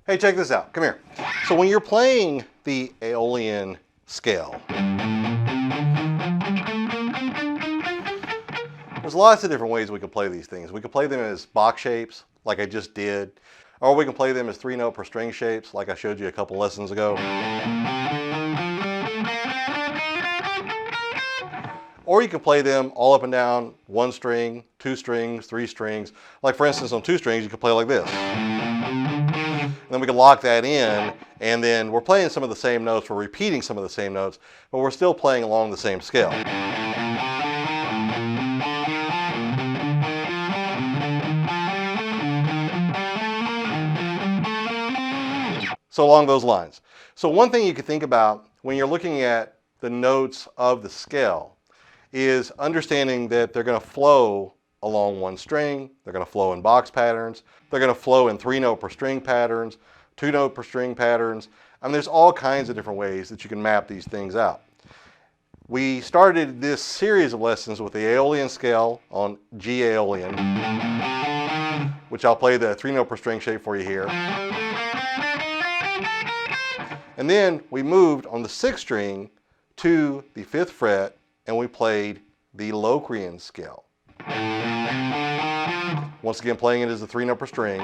Hey, check this out. Come here. So when you're playing the Aeolian scale, there's lots of different ways we could play these things. We could play them as box shapes, like I just did, or we can play them as 3-note per string shapes, like I showed you a couple lessons ago. Or you can play them all up and down, 1 string, 2 strings, 3 strings. Like for instance, on 2 strings, you could play like this. And then we can lock that in, and then we're playing some of the same notes, we're repeating some of the same notes, but we're still playing along the same scale. So along those lines. So one thing you could think about when you're looking at the notes of the scale is understanding that they're going to flow along 1 string, they're going to flow in box patterns, they're going to flow in 3-note per string patterns, 2-note per string patterns. I mean, there's all kinds of different ways that you can map these things out. We started this series of lessons with the Aeolian scale on G Aeolian, which I'll play the 3-note per string shape for you here. And then we moved on the 6th string to the 5th fret, and we played the Locrian scale. Once again, playing it as a 3-note per string.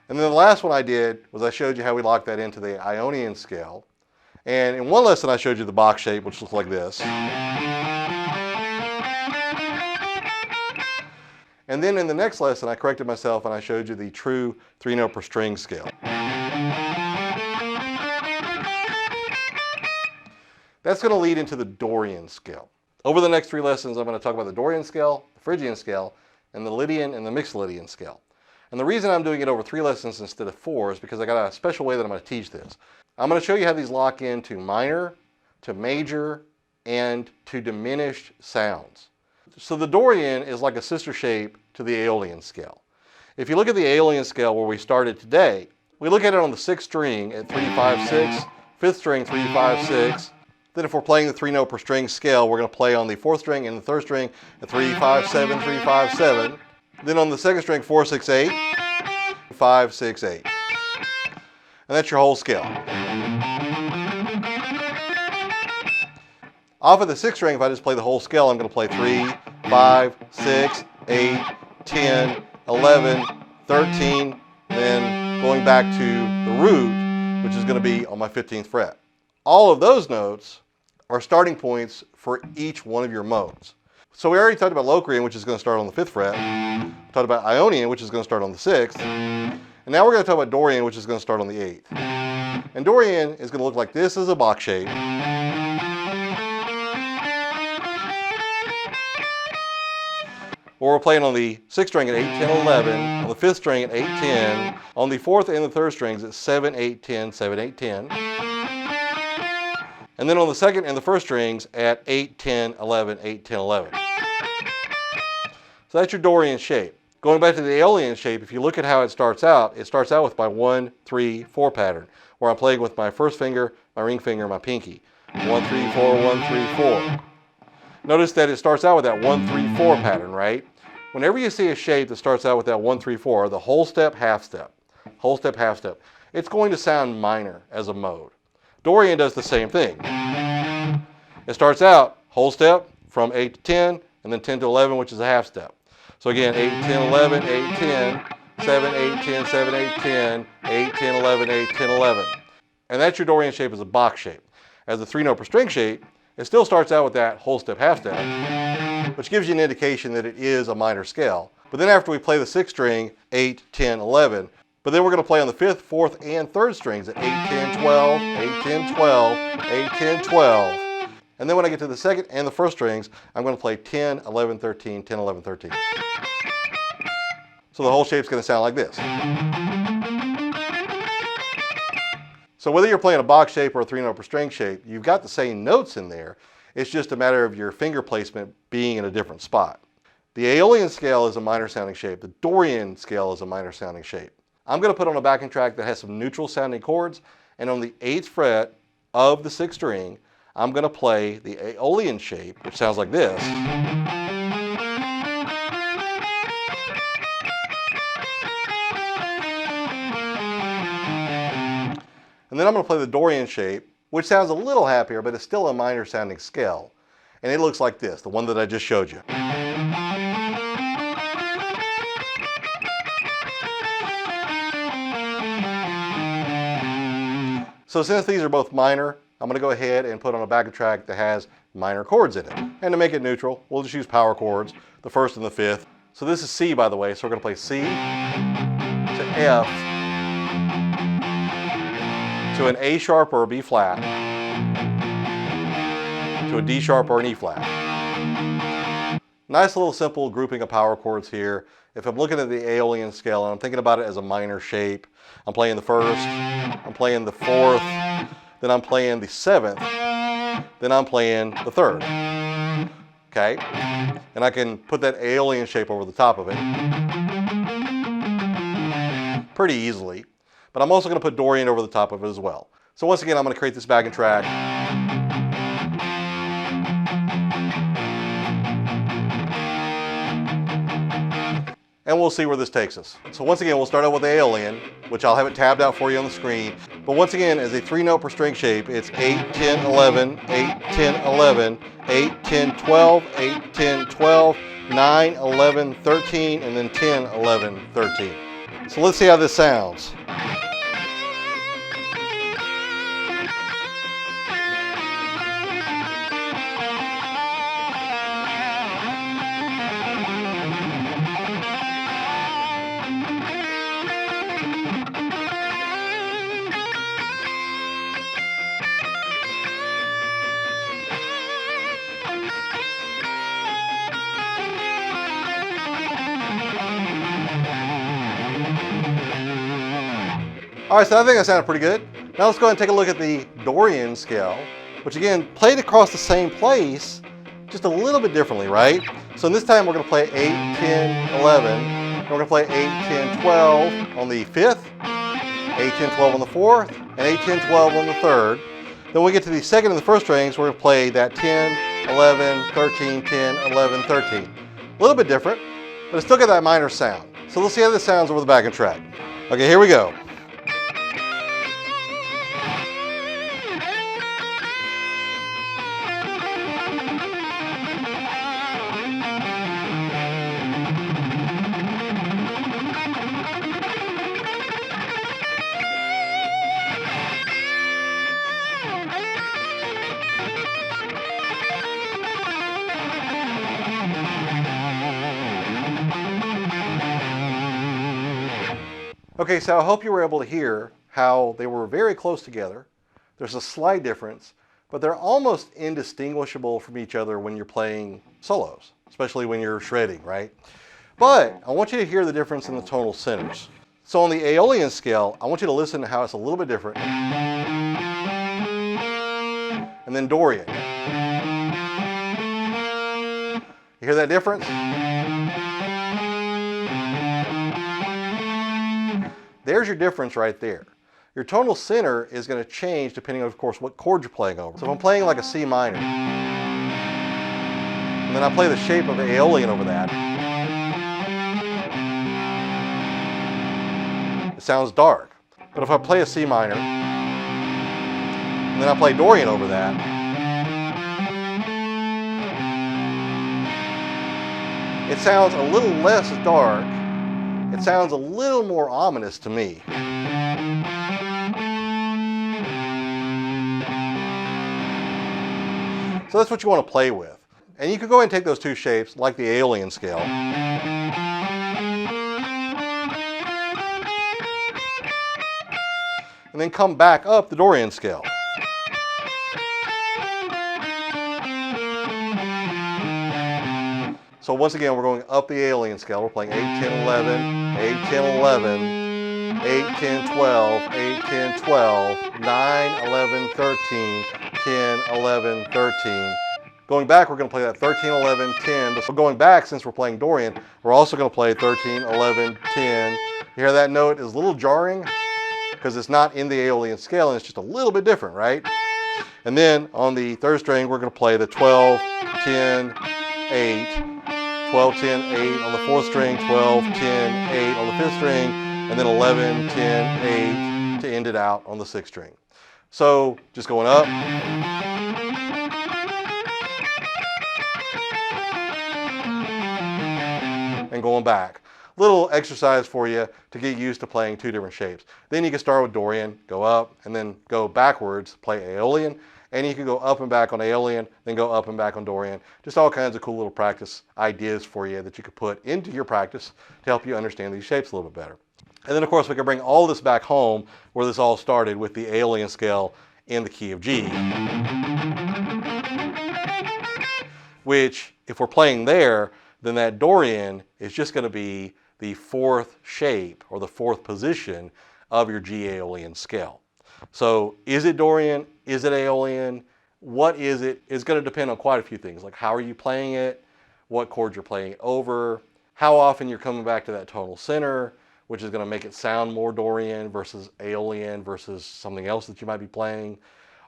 And then the last one I did was I showed you how we locked that into the Ionian scale. And in one lesson I showed you the box shape, which looks like this. And then in the next lesson I corrected myself and I showed you the true 3-note per string scale. That's going to lead into the Dorian scale. Over the next 3 lessons, I'm going to talk about the Dorian scale, the Phrygian scale, and the Lydian and the Mixolydian scale. And the reason I'm doing it over 3 lessons instead of 4 is because I got a special way that I'm going to teach this. I'm going to show you how these lock into minor, to major, and to diminished sounds. So the Dorian is like a sister shape to the Aeolian scale. If you look at the Aeolian scale where we started today, we look at it on the 6th string at 3-5-6, 5th string 3-5-6. Then if we're playing the 3-note per string scale, we're going to play on the 4th string and the 3rd string at 3-5-7, 3-5-7. Then on the 2nd string 4-6-8, 5-6-8. And that's your whole scale. Off of the 6th string, if I just play the whole scale, I'm going to play 3, 5, 6, 8, 10, 11, 13, then going back to the root, which is going to be on my 15th fret. All of those notes are starting points for each one of your modes. So we already talked about Locrian, which is going to start on the 5th fret. We talked about Ionian, which is going to start on the 6th. And now we're going to talk about Dorian, which is going to start on the 8th. And Dorian is going to look like this as a box shape. Or we're playing on the 6th string at 8, 10, 11, on the 5th string at 8, 10, on the 4th and the 3rd strings at 7, 8, 10, 7, 8, 10. And then on the 2nd and the 1st strings at 8, 10, 11, 8, 10, 11. So that's your Dorian shape. Going back to the Aeolian shape, if you look at how it starts out with my 1, 3, 4 pattern, where I'm playing with my first finger, my ring finger, my pinky. 1, 3, 4, 1, 3, 4. Notice that it starts out with that 1, 3, 4 pattern, right? Whenever you see a shape that starts out with that 1, 3, 4, the whole step, half step, whole step, half step, it's going to sound minor as a mode. Dorian does the same thing. It starts out whole step from 8 to 10, and then 10 to 11, which is a half step. So again, 8, 10, 11, 8, 10, 7, 8, 10, 7, 8, 10, 8, 10, 11, 8, 10, 11. And that's your Dorian shape as a box shape. As the 3-note per string shape, it still starts out with that whole step, half step, which gives you an indication that it is a minor scale. But then after we play the 6th string, 8, 10, 11, but then we're going to play on the 5th, 4th, and 3rd strings at 8, 10, 12, 8, 10, 12, 8, 10, 12. And then when I get to the 2nd and the 1st strings, I'm going to play 10, 11, 13, 10, 11, 13. So the whole shape's going to sound like this. So whether you're playing a box shape or a 3-note per string shape, you've got the same notes in there. It's just a matter of your finger placement being in a different spot. The Aeolian scale is a minor sounding shape. The Dorian scale is a minor sounding shape. I'm going to put on a backing track that has some neutral sounding chords, and on the 8th fret of the 6th string, I'm going to play the Aeolian shape, which sounds like this. And then I'm going to play the Dorian shape, which sounds a little happier, but it's still a minor sounding scale. And it looks like this, the one that I just showed you. So since these are both minor, I'm going to go ahead and put on a backing track that has minor chords in it. And to make it neutral, we'll just use power chords, the first and the fifth. So this is C, by the way, so we're going to play C to F to an A sharp or a B flat to a D sharp or an E flat. Nice little simple grouping of power chords here. If I'm looking at the Aeolian scale and I'm thinking about it as a minor shape, I'm playing the first, I'm playing the fourth, then I'm playing the seventh, then I'm playing the third. Okay? And I can put that Aeolian shape over the top of it pretty easily. But I'm also going to put Dorian over the top of it as well. So once again, I'm going to create this backing track. And we'll see where this takes us. So once again, we'll start out with the Aeolian, which I'll have it tabbed out for you on the screen. But once again, as a 3-note per string shape, it's 8, 10, 11, 8, 10, 11, 8, 10, 12, 8, 10, 12, 9, 11, 13, and then 10, 11, 13. So let's see how this sounds. All right, so I think that sounded pretty good. Now let's go ahead and take a look at the Dorian scale, which again, played across the same place, just a little bit differently, right? So this time we're going to play 8, 10, 11. And we're going to play 8, 10, 12 on the 5th, 8, 10, 12 on the 4th, and 8, 10, 12 on the 3rd. Then when we get to the 2nd and the 1st strings, we're going to play that 10, 11, 13, 10, 11, 13. A little bit different, but it's still got that minor sound. So let's see how this sounds over the backing track. Okay, here we go. Okay, so I hope you were able to hear how they were very close together. There's a slight difference, but they're almost indistinguishable from each other when you're playing solos, especially when you're shredding, right? But I want you to hear the difference in the tonal centers. So on the Aeolian scale, I want you to listen to how it's a little bit different. And then Dorian. You hear that difference? There's your difference right there. Your tonal center is going to change depending on, of course, what chord you're playing over. So if I'm playing like a C minor, and then I play the shape of the Aeolian over that, it sounds dark. But if I play a C minor, and then I play Dorian over that, it sounds a little less dark. It sounds a little more ominous to me. So that's what you want to play with. And you can go ahead and take those two shapes, like the Aeolian scale, and then come back up the Dorian scale. So once again, we're going up the Aeolian scale. We're playing 8, 10, 11, 8, 10, 11, 8, 10, 12, 8, 10, 12, 9, 11, 13, 10, 11, 13. Going back, we're going to play that 13, 11, 10. But going back, since we're playing Dorian, we're also going to play 13, 11, 10. You hear that note is a little jarring because it's not in the Aeolian scale and it's just a little bit different, right? And then on the 3rd string, we're going to play the 12, 10, 8. 12, 10, 8 on the 4th string, 12, 10, 8 on the 5th string, and then 11, 10, 8 to end it out on the 6th string. So just going up, and going back. Little exercise for you to get used to playing two different shapes. Then you can start with Dorian, go up, and then go backwards, play Aeolian. And you can go up and back on Aeolian, then go up and back on Dorian. Just all kinds of cool little practice ideas for you that you could put into your practice to help you understand these shapes a little bit better. And then of course we can bring all this back home where this all started with the Aeolian scale in the key of G. Which, if we're playing there, then that Dorian is just going to be the fourth shape or the fourth position of your G Aeolian scale. So is it Dorian? Is it Aeolian? What is it? It's going to depend on quite a few things, like how are you playing it, what chords you're playing it over, how often you're coming back to that tonal center, which is going to make it sound more Dorian versus Aeolian versus something else that you might be playing.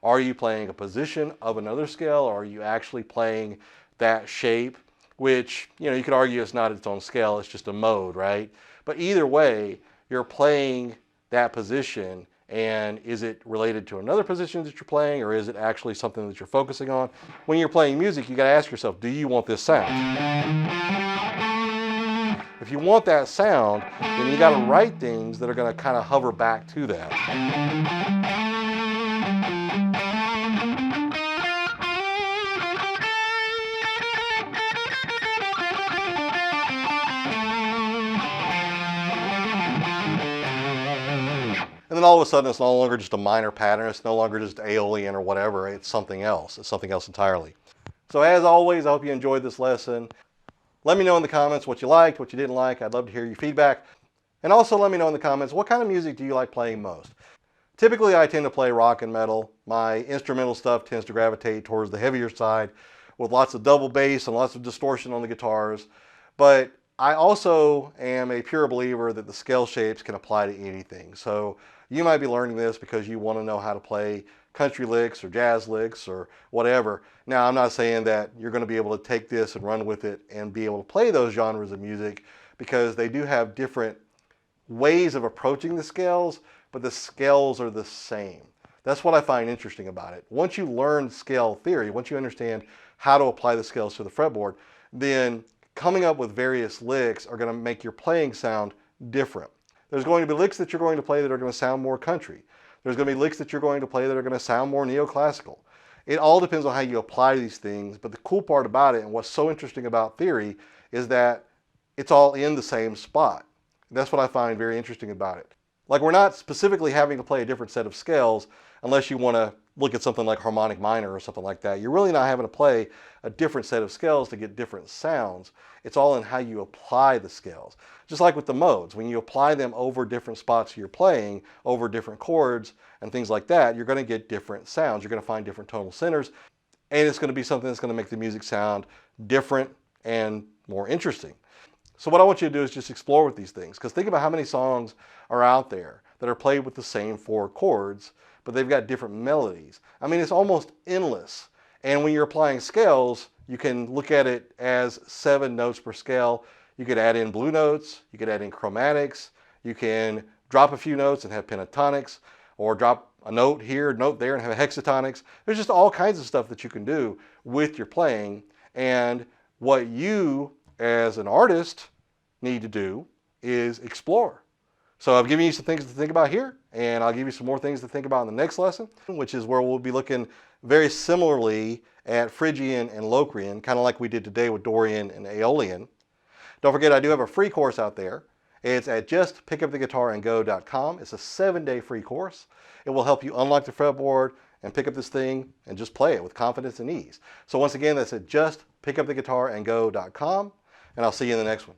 Are you playing a position of another scale, or are you actually playing that shape, which, you know, you could argue it's not its own scale, it's just a mode, right? But either way, you're playing that position, and is it related to another position that you're playing, or is it actually something that you're focusing on? When you're playing music, you got to ask yourself, do you want this sound? If you want that sound, then you got to write things that are going to kind of hover back to that. And then all of a sudden, it's no longer just a minor pattern. It's no longer just Aeolian or whatever. It's something else. It's something else entirely. So as always, I hope you enjoyed this lesson. Let me know in the comments what you liked, what you didn't like. I'd love to hear your feedback. And also let me know in the comments, what kind of music do you like playing most? Typically, I tend to play rock and metal. My instrumental stuff tends to gravitate towards the heavier side with lots of double bass and lots of distortion on the guitars. But I also am a pure believer that the scale shapes can apply to anything. So you might be learning this because you want to know how to play country licks or jazz licks or whatever. Now, I'm not saying that you're going to be able to take this and run with it and be able to play those genres of music, because they do have different ways of approaching the scales, but the scales are the same. That's what I find interesting about it. Once you learn scale theory, once you understand how to apply the scales to the fretboard, then coming up with various licks are going to make your playing sound different. There's going to be licks that you're going to play that are going to sound more country. There's going to be licks that you're going to play that are going to sound more neoclassical. It all depends on how you apply these things, but the cool part about it and what's so interesting about theory is that it's all in the same spot. That's what I find very interesting about it. Like, we're not specifically having to play a different set of scales unless you want to look at something like harmonic minor or something like that. You're really not having to play a different set of scales to get different sounds. It's all in how you apply the scales. Just like with the modes, when you apply them over different spots you're playing, over different chords and things like that, you're going to get different sounds. You're going to find different tonal centers, and it's going to be something that's going to make the music sound different and more interesting. So what I want you to do is just explore with these things, because think about how many songs are out there that are played with the same 4 chords, but they've got different melodies. I mean, it's almost endless. And when you're applying scales, you can look at it as 7 notes per scale. You could add in blue notes, you could add in chromatics, you can drop a few notes and have pentatonics, or drop a note here, a note there, and have hexatonics. There's just all kinds of stuff that you can do with your playing. And what you, as an artist, need to do is explore. So I've given you some things to think about here, and I'll give you some more things to think about in the next lesson, which is where we'll be looking very similarly at Phrygian and Locrian, kind of like we did today with Dorian and Aeolian. Don't forget, I do have a free course out there. It's at justpickuptheguitarandgo.com. It's a 7-day free course. It will help you unlock the fretboard and pick up this thing and just play it with confidence and ease. So once again, that's at justpickuptheguitarandgo.com, and I'll see you in the next one.